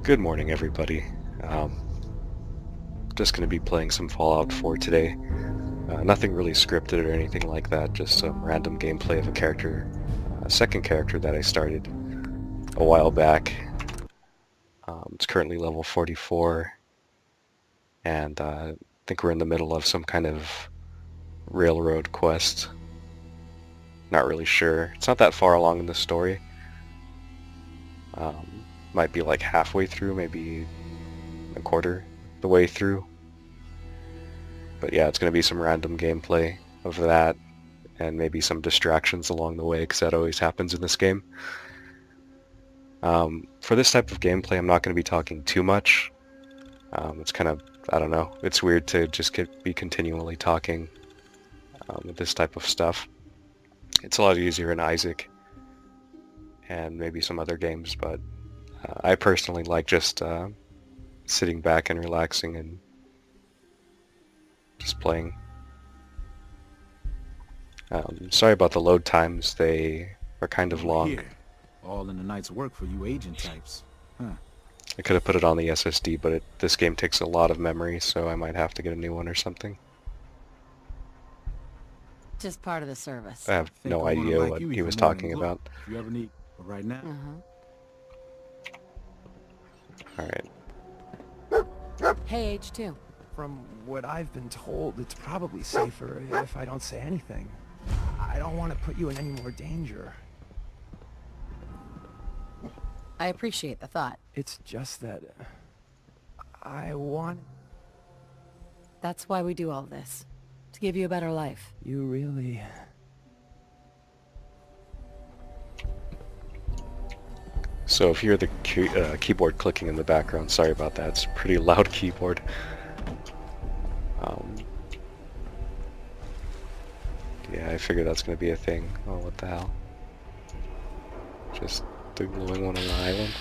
Good morning, everybody. Just going to be playing some Fallout 4 today. Nothing really scripted or anything like that, just some random gameplay of a character, a second character that I started a while back. It's currently level 44, and I think we're in the middle of some kind of railroad quest. Not really sure. It's not that far along in the story. Might be like halfway through, maybe a quarter the way through. But yeah, it's going to be some random gameplay of that, and maybe some distractions along the way, because that always happens in this game. For this type of gameplay, I'm not going to be talking too much. It's kind of, I don't know, it's weird to just be continually talking with this type of stuff. It's a lot easier in Isaac and maybe some other games, but I personally like just sitting back and relaxing and just playing. Sorry about the load times, they are kind of long. Here. All in the night's work for you agent types. Huh. I could have put it on the SSD, but this game takes a lot of memory, so I might have to get a new one or something. Just part of the service. I have no idea what he was talking about. If you ever need, but right now. Alright. Hey, H2. From what I've been told, it's probably safer if I don't say anything. I don't want to put you in any more danger. I appreciate the thought. It's just that I want... That's why we do all this. To give you a better life. You really... So if you hear the keyboard clicking in the background, sorry about that. It's a pretty loud keyboard. Yeah, I figured that's going to be a thing. Oh, what the hell. Just the glowing one on the island.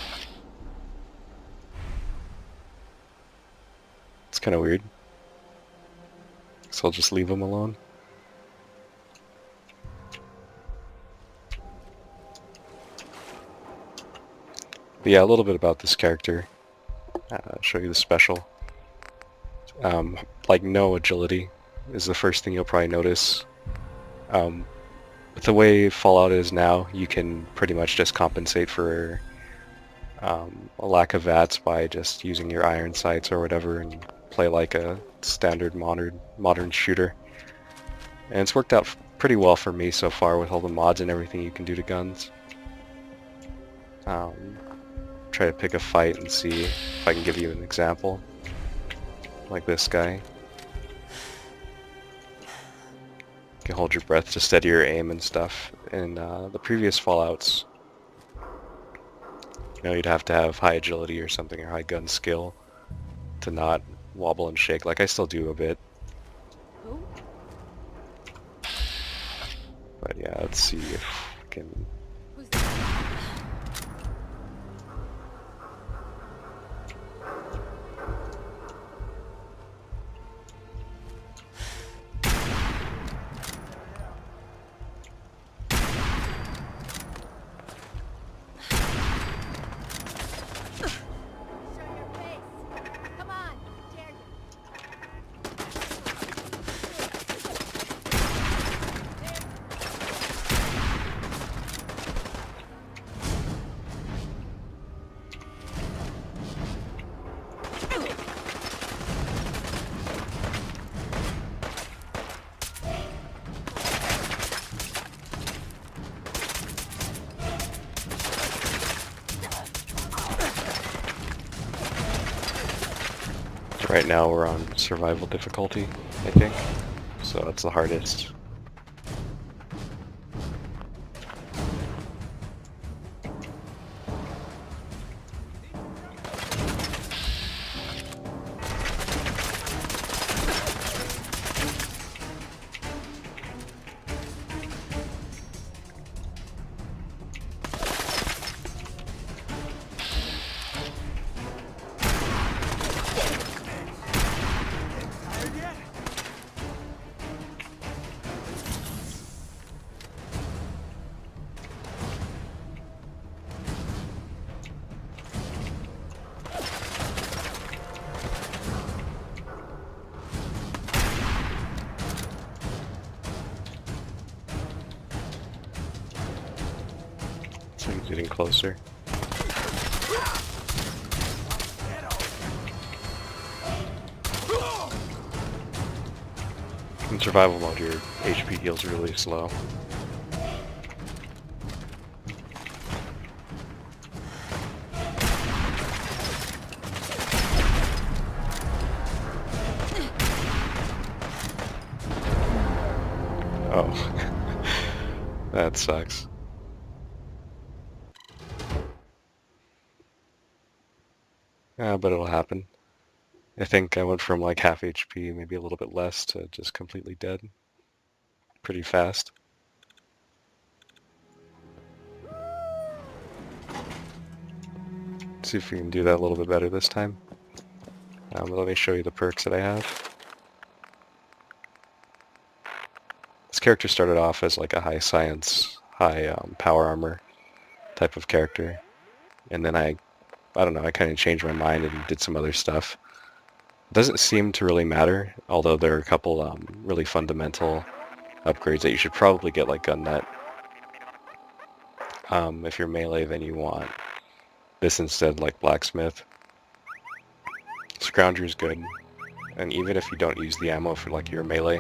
It's kind of weird. So I'll just leave him alone. But yeah, a little bit about this character. Show you the special. Like no agility is the first thing you'll probably notice. With the way Fallout is now, you can pretty much just compensate for a lack of VATS by just using your iron sights or whatever and play like a standard modern shooter. And it's worked out pretty well for me so far with all the mods and everything you can do to guns. Try to pick a fight and see if I can give you an example. Like this guy. You can hold your breath to steady your aim and stuff. In the previous Fallouts, you know, you'd have to have high agility or something, or high gun skill to not wobble and shake, like I still do a bit. But yeah, let's see if we can... Right now we're on survival difficulty, I think, so that's the hardest. getting closer. In survival mode, your HP heals really slow. Oh, that sucks. But it'll happen. I think I went from like half HP, maybe a little bit less, to just completely dead. Pretty fast. See if we can do that a little bit better this time. Let me show you the perks that I have. This character started off as like a high science, high power armor type of character. And then I don't know, I kind of changed my mind and did some other stuff. It doesn't seem to really matter, although there are a couple really fundamental upgrades that you should probably get, like gun net. If you're melee, then you want this instead, like blacksmith. Scrounger is good, and even if you don't use the ammo for like your melee,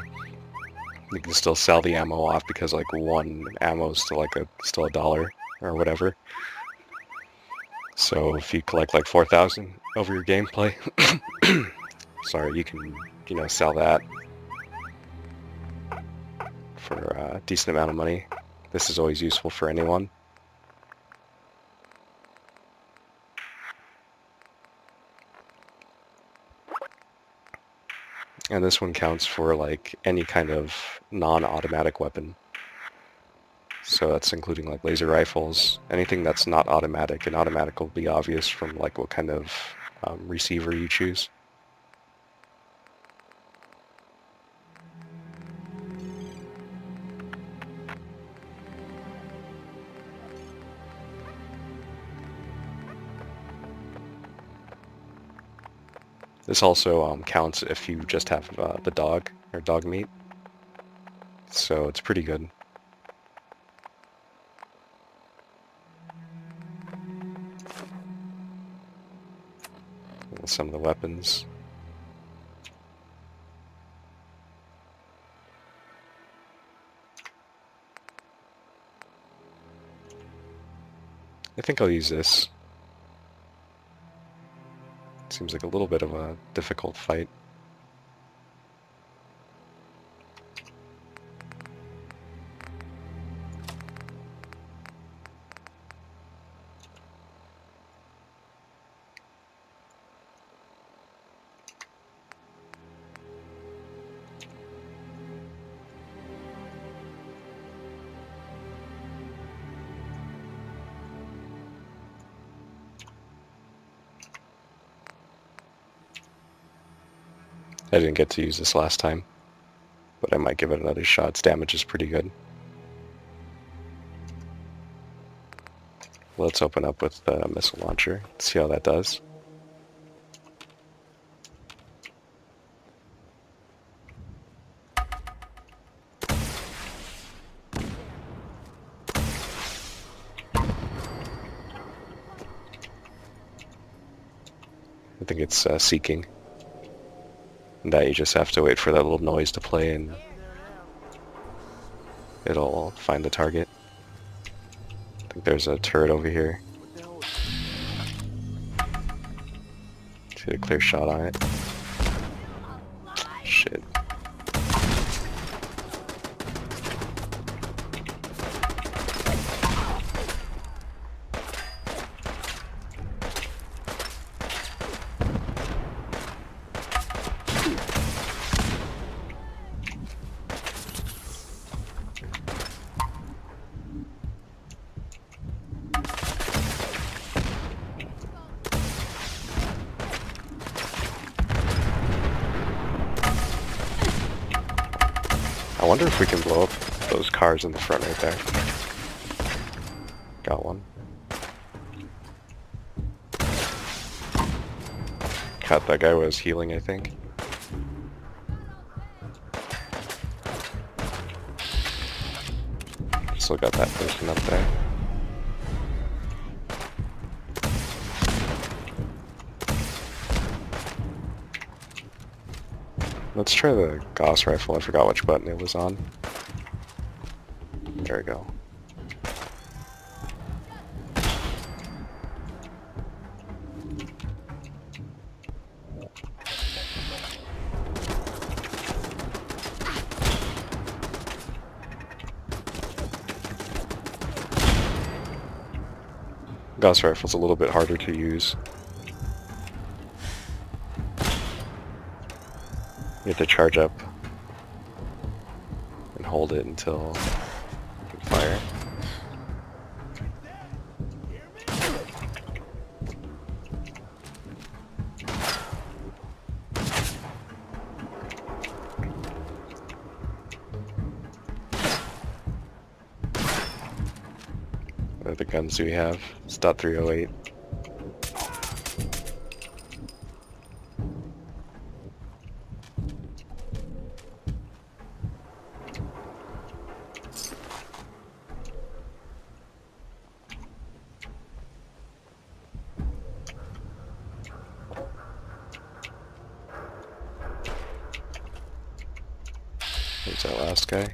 you can still sell the ammo off because like one ammo is still like still $1 or whatever. So if you collect like 4,000 over your gameplay, sorry, you can, you know, sell that for a decent amount of money. This is always useful for anyone. And this one counts for like any kind of non-automatic weapon. So that's including like laser rifles, anything that's not automatic. And automatic will be obvious from like what kind of receiver you choose. This also counts if you just have the dog, or dog meat. So it's pretty good. And some of the weapons. I think I'll use this. Seems like a little bit of a difficult fight. I didn't get to use this last time, but I might give it another shot. Its damage is pretty good. Let's open up with the missile launcher, see how that does. I think it's seeking. That you just have to wait for that little noise to play and it'll find the target. I think there's a turret over here. Get a clear shot on it. Shit. I wonder if we can blow up those cars in the front right there. Got one. God, that guy was healing, I think. Still got that person up there. Let's try the Gauss rifle. I forgot which button it was on. There we go. Gauss rifle's a little bit harder to use. You have to charge up and hold it until you can fire. What other guns do we have? It's .308. There's that last guy.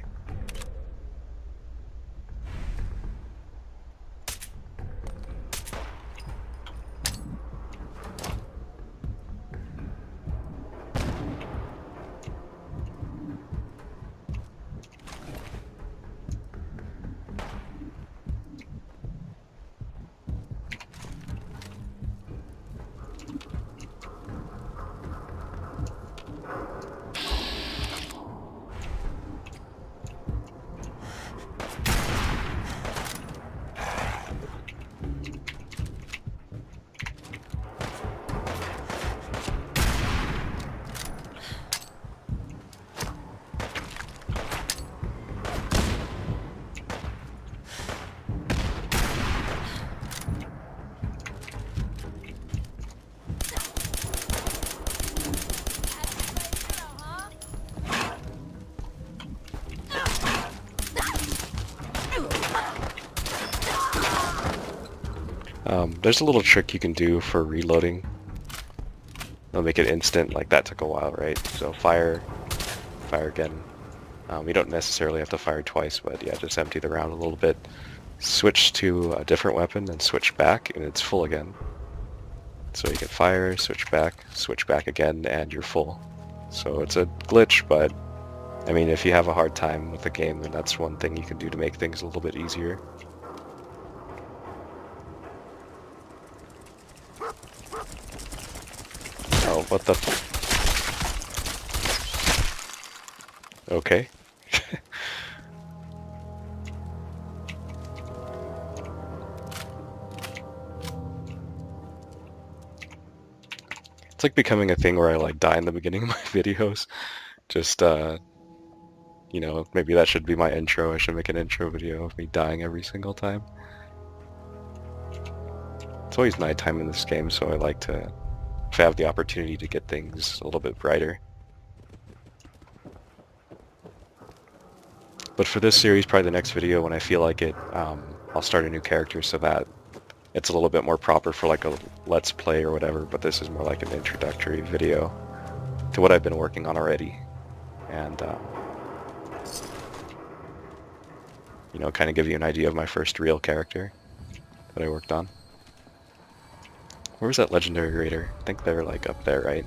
There's a little trick you can do for reloading. It'll make it instant, like that took a while, right? So fire again. You don't necessarily have to fire twice, but yeah, just empty the round a little bit. Switch to a different weapon and switch back, and it's full again. So you can fire, switch back again, and you're full. So it's a glitch, but I mean, if you have a hard time with the game, then that's one thing you can do to make things a little bit easier. Oh, what the Okay. It's like becoming a thing where I like die in the beginning of my videos. Just, you know, maybe that should be my intro. I should make an intro video of me dying every single time. It's always nighttime in this game, so I like to, if I have the opportunity to get things a little bit brighter. But for this series, probably the next video, when I feel like it, I'll start a new character so that it's a little bit more proper for like a let's play or whatever, but this is more like an introductory video to what I've been working on already. And, you know, kind of give you an idea of my first real character that I worked on. Where was that legendary raider? I think they're like up there, right?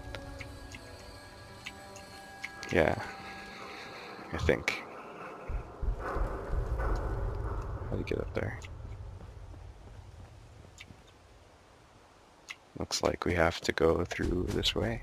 Yeah, I think. How do you get up there? Looks like we have to go through this way.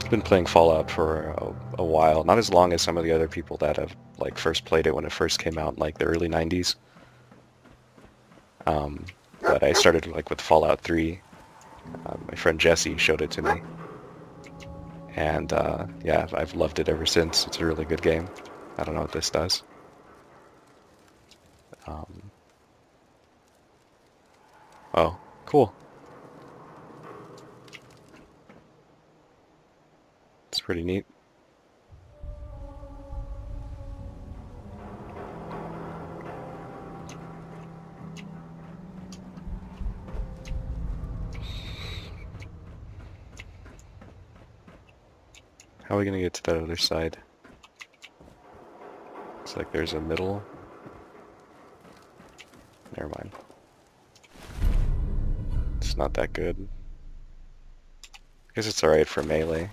Been playing Fallout for a while, not as long as some of the other people that have like first played it when it first came out in like the early 90s. But I started like with Fallout 3. My friend Jesse showed it to me, and yeah, I've loved it ever since. It's a really good game. I don't know what this does. Oh, cool. pretty neat. How are we gonna get to that other side? Looks like there's a middle. Never mind. It's not that good. I guess it's alright for melee.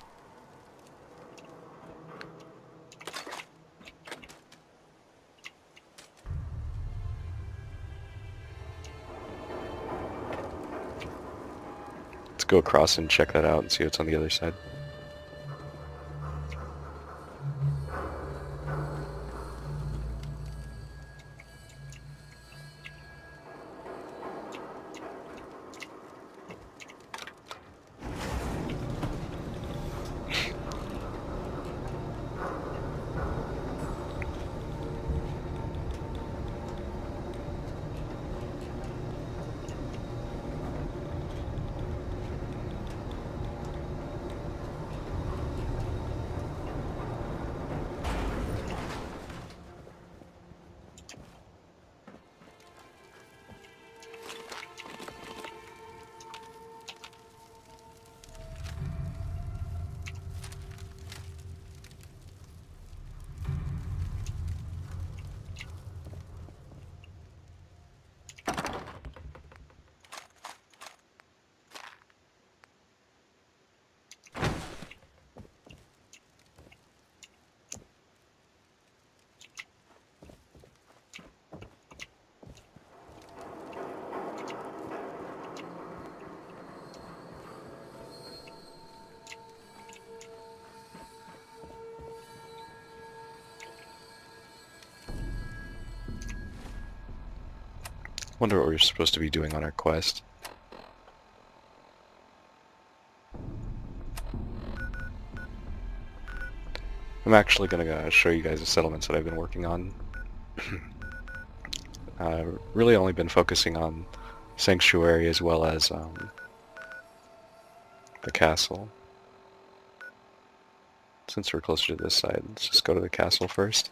Let's go across and check that out and see what's on the other side. Wonder what we're supposed to be doing on our quest. I'm actually gonna show you guys the settlements that I've been working on. Really only been focusing on Sanctuary as well as the castle. Since we're closer to this side, let's just go to the castle first.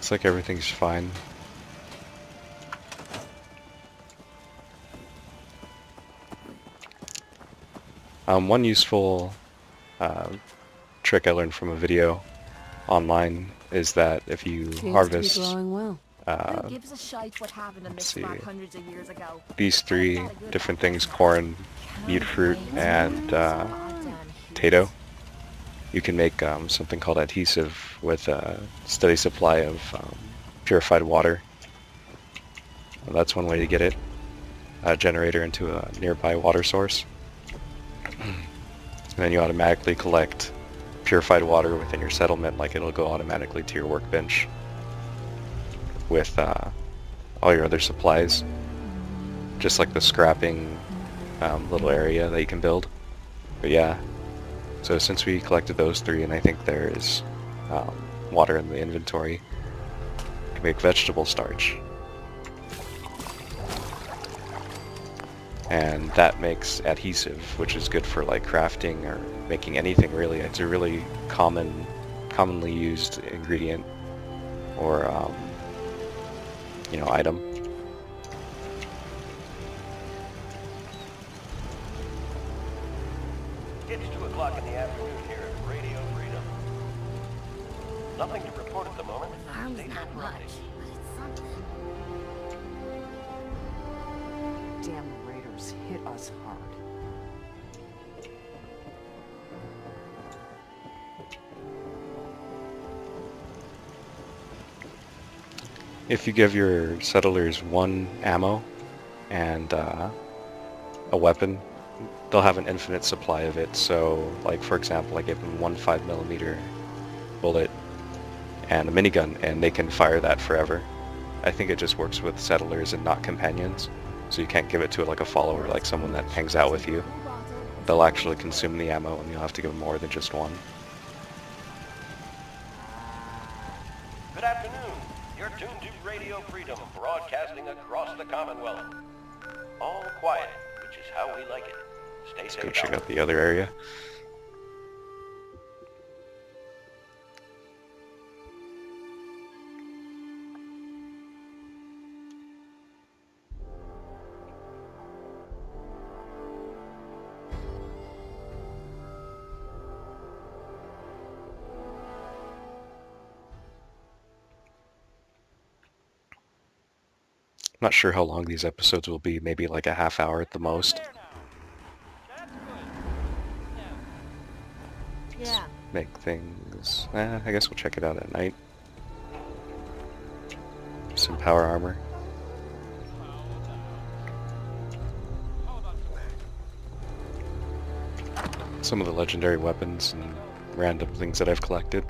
Looks like everything's fine. One useful trick I learned from a video online is that if you Seems harvest to be growing well. Who gives a shite what happened in let's this map see. hundreds of years ago? These three different things, corn, beet fruit, and potato, you can make something called adhesive with a steady supply of purified water. Well, that's one way to get it. A generator into a nearby water source. And then you automatically collect purified water within your settlement, like it'll go automatically to your workbench with all your other supplies. Just like the scrapping little area that you can build. But yeah, so since we collected those three, and I think there is water in the inventory, we can make vegetable starch. And that makes adhesive, which is good for like crafting or making anything really. It's a really commonly used ingredient or item. It's 2 o'clock in the afternoon here at Radio Freedom. Nothing to report at the moment. Farm's Stay not tuned for much, updates. but it's something. Damn raiders hit us hard. If you give your settlers 1 ammo and a weapon, they'll have an infinite supply of it. So, like for example, I gave them 1 5mm bullet and a minigun, and they can fire that forever. I think it just works with settlers and not companions, so you can't give it to like a follower, like someone that hangs out with you. They'll actually consume the ammo, and you'll have to give them more than just one. Good afternoon. You're tuned to Radio Freedom, broadcasting across the Commonwealth. All quiet, which is how we like it. Stay Let's safe. go check out the other area. Not sure how long these episodes will be, maybe like a half hour at the most. Yeah. Make things... I guess we'll check it out at night. Some power armor. Some of the legendary weapons and random things that I've collected.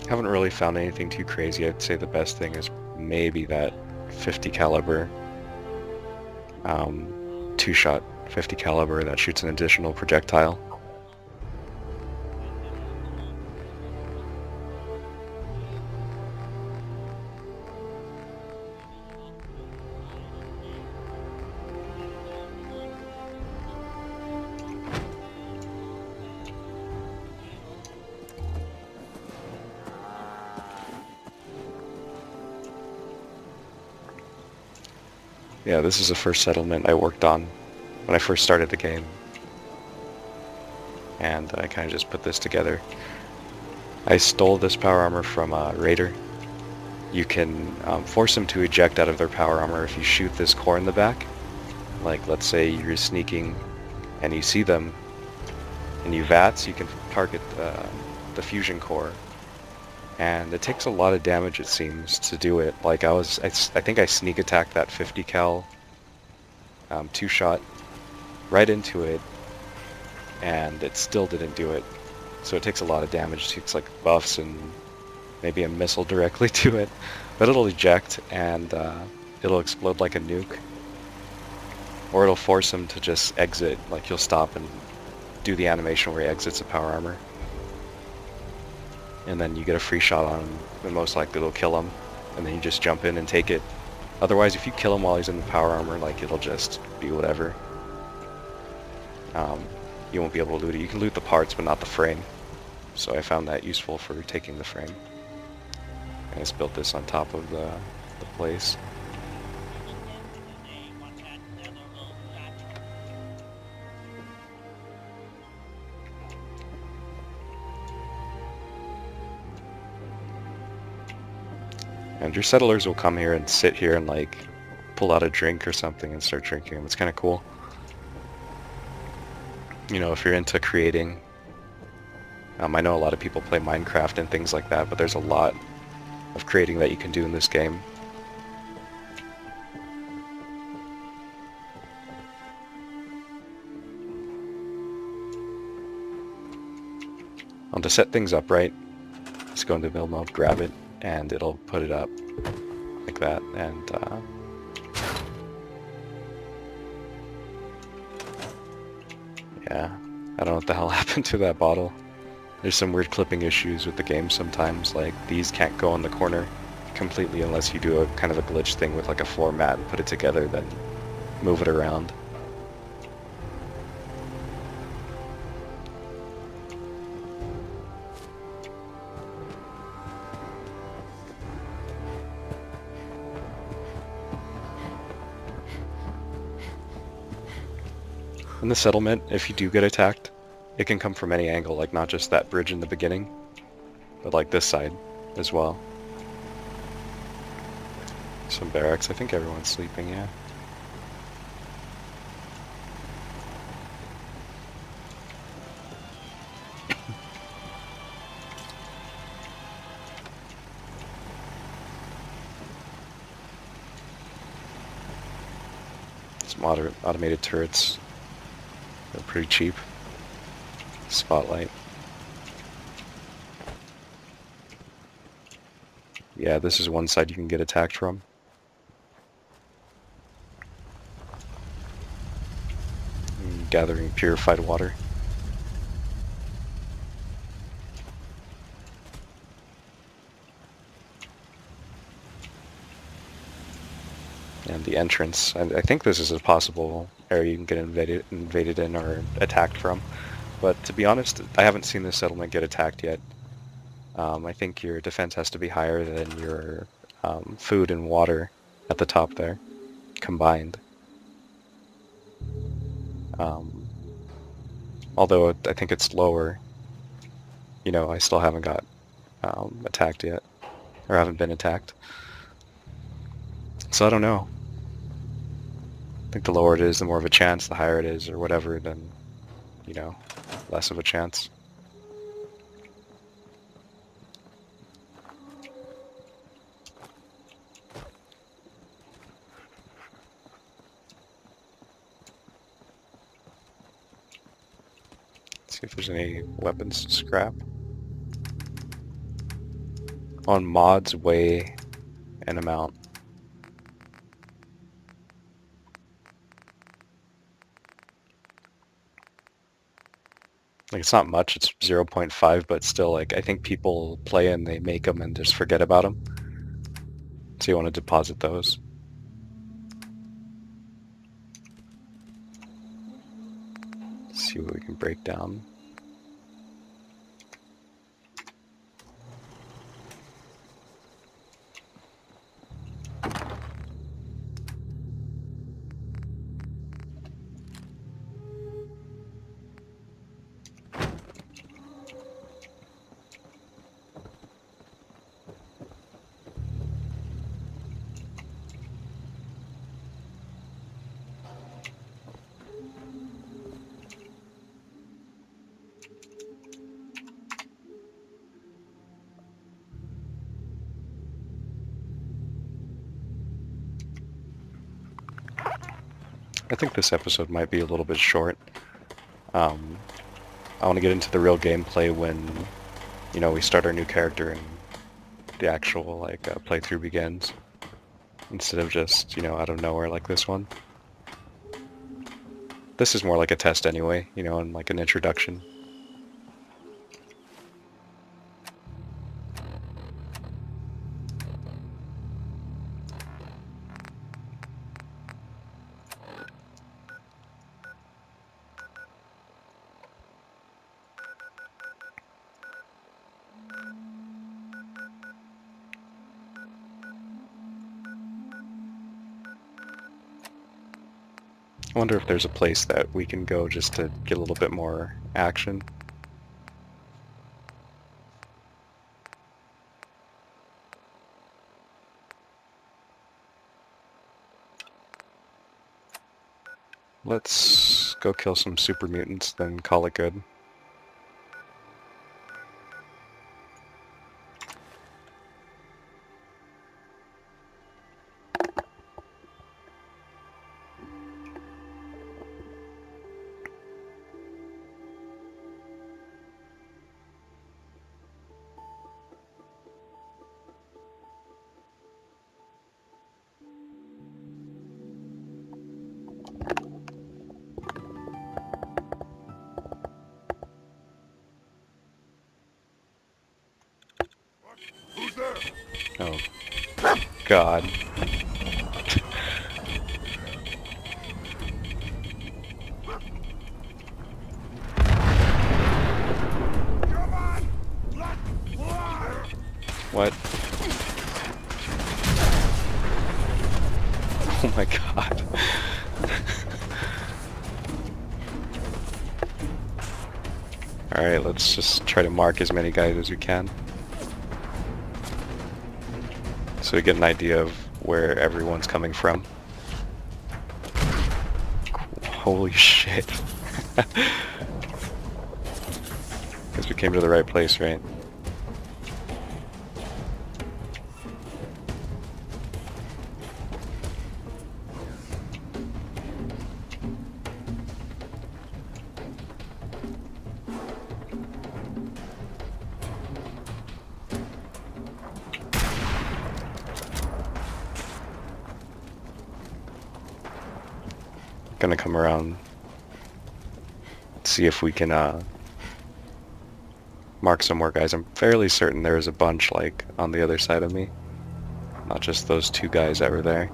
Haven't really found anything too crazy. I'd say the best thing is maybe that 50 caliber, 2-shot 50 caliber that shoots an additional projectile. Yeah, this is the first settlement I worked on when I first started the game. And I kind of just put this together. I stole this power armor from a raider. You can force them to eject out of their power armor if you shoot this core in the back. Like, let's say you're sneaking and you see them and you VATS, you can target the fusion core. And it takes a lot of damage, it seems, to do it. Like, I think I sneak attacked that 50 cal 2-shot right into it, and it still didn't do it. So it takes a lot of damage. It takes like buffs and maybe a missile directly to it. But it'll eject, and it'll explode like a nuke. Or it'll force him to just exit, like he'll stop and do the animation where he exits the power armor. And then you get a free shot on him, and most likely it'll kill him, and then you just jump in and take it. Otherwise, if you kill him while he's in the power armor, like, it'll just be whatever. You won't be able to loot it. You can loot the parts, but not the frame. So I found that useful for taking the frame. I just built this on top of the place. And your settlers will come here and sit here and like pull out a drink or something and start drinking them. It's kind of cool. You know, if you're into creating. I know a lot of people play Minecraft and things like that, but there's a lot of creating that you can do in this game. To set things up right, just go into build mode, grab it, and it'll put it up like that. And yeah, I don't know what the hell happened to that bottle. There's some weird clipping issues with the game sometimes, like these can't go in the corner completely unless you do a kind of a glitch thing with like a floor mat and put it together, then move it around. In the settlement, if you do get attacked, it can come from any angle, like not just that bridge in the beginning, but like this side as well. Some barracks. I think everyone's sleeping, yeah. Some automated turrets. They're pretty cheap. Spotlight. Yeah, this is one side you can get attacked from. Gathering purified water. And the entrance. I think this is a possible area you can get invaded in or attacked from. But to be honest, I haven't seen this settlement get attacked yet. I think your defense has to be higher than your food and water at the top there, combined. Although I think it's lower, you know, I still haven't got attacked yet, or haven't been attacked. So I don't know. I think the lower it is, the more of a chance, the higher it is, or whatever, then, you know, less of a chance. See if there's any weapons to scrap. On mods, weigh an amount. Like, it's not much, it's 0.5, but still, like, I think people play and they make them and just forget about them. So you want to deposit those. See what we can break down. I think this episode might be a little bit short. I want to get into the real gameplay when, you know, we start our new character and the actual, like, playthrough begins. Instead of just, you know, out of nowhere like this one. This is more like a test anyway, you know, and like an introduction. I wonder if there's a place that we can go just to get a little bit more action. Let's go kill some super mutants, then call it good. Oh, God. What? Oh my God. Alright, let's just try to mark as many guys as we can, so we get an idea of where everyone's coming from. Holy shit. Guess we came to the right place, right? Gonna come around, see if we can mark some more guys. I'm fairly certain there's a bunch like on the other side of me, not just those two guys that were there.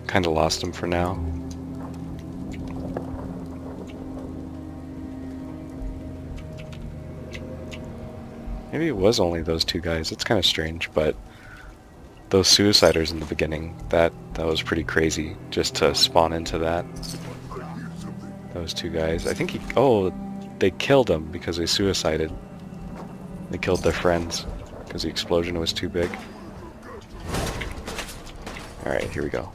Kinda lost him for now. Maybe it was only those two guys. It's kind of strange, but those suiciders in the beginning, that was pretty crazy just to spawn into that. Those two guys. I think they killed him because they suicided. They killed their friends because the explosion was too big. Alright, here we go.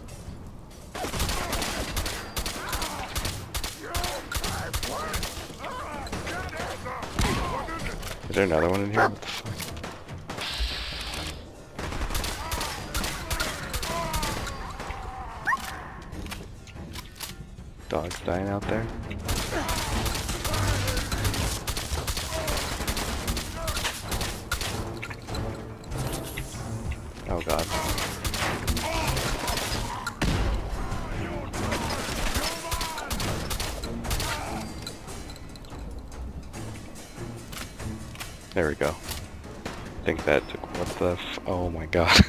Is there another one in here? What the fuck? Dogs dying out there. Oh god. There we go. I think that took, what the oh my god.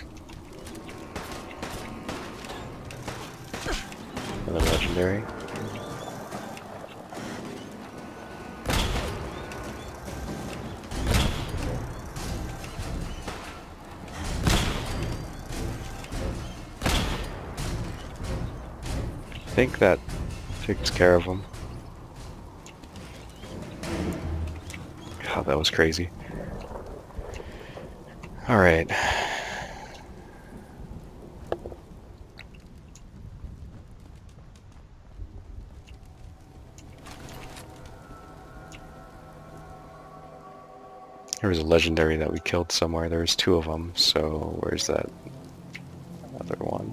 Another legendary. I think that takes care of them. God, that was crazy. Alright. There was a legendary that we killed somewhere. There was two of them, so where's that other one?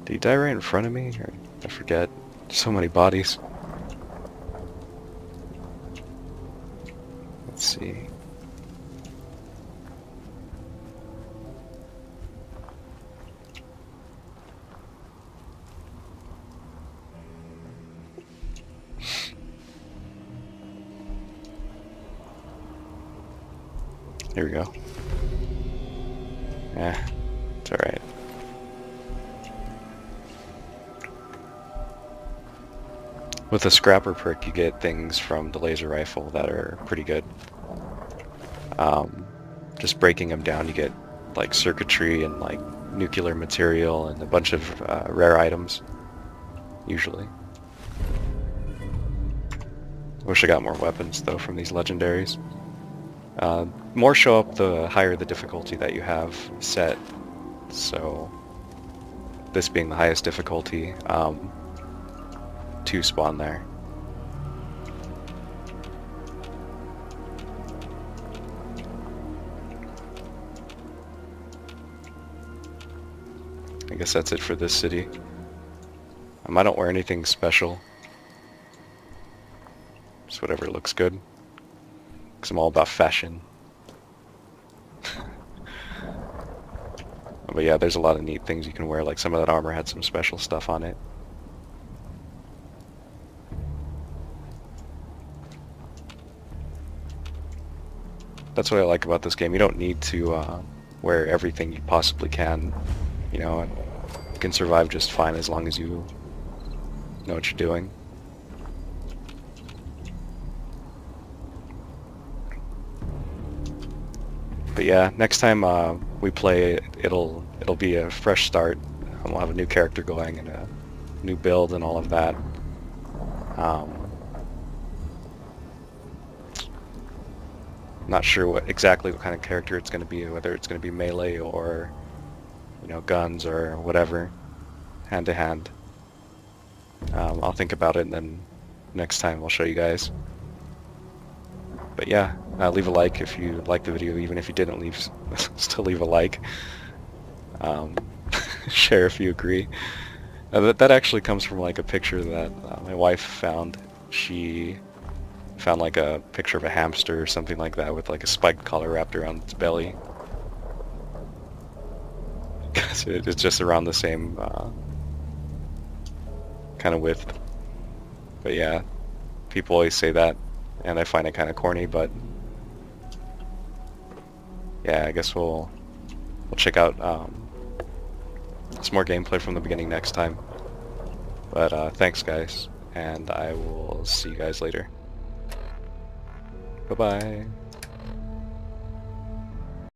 Did he die right in front of me? Or, I forget. So many bodies. Let's see. Here we go. It's alright. With the scrapper perk, you get things from the laser rifle that are pretty good. Just breaking them down, you get like circuitry and like nuclear material and a bunch of rare items, usually. Wish I got more weapons though from these legendaries. More show up the higher the difficulty that you have set, so this being the highest difficulty, 2 spawn there. I guess that's it for this city. I don't wear anything special. Just whatever looks good. Because I'm all about fashion. But yeah, there's a lot of neat things you can wear, like some of that armor had some special stuff on it. That's what I like about this game. You don't need to wear everything you possibly can. You know, you can survive just fine as long as you know what you're doing. But yeah, next time we play, it'll be a fresh start. We'll have a new character going and a new build and all of that. Not sure exactly what kind of character it's going to be, whether it's going to be melee or, you know, guns or whatever, hand to hand. I'll think about it and then next time I'll show you guys. But yeah, leave a like if you liked the video, even if you didn't leave, still leave a like. Share if you agree. That actually comes from like a picture that my wife found she found like a picture of a hamster or something like that with like a spiked collar wrapped around its belly. It's just around the same kind of width. But yeah, people always say that, and I find it kind of corny, but yeah, I guess we'll check out some more gameplay from the beginning next time. But thanks guys, and I will see you guys later. Bye-bye.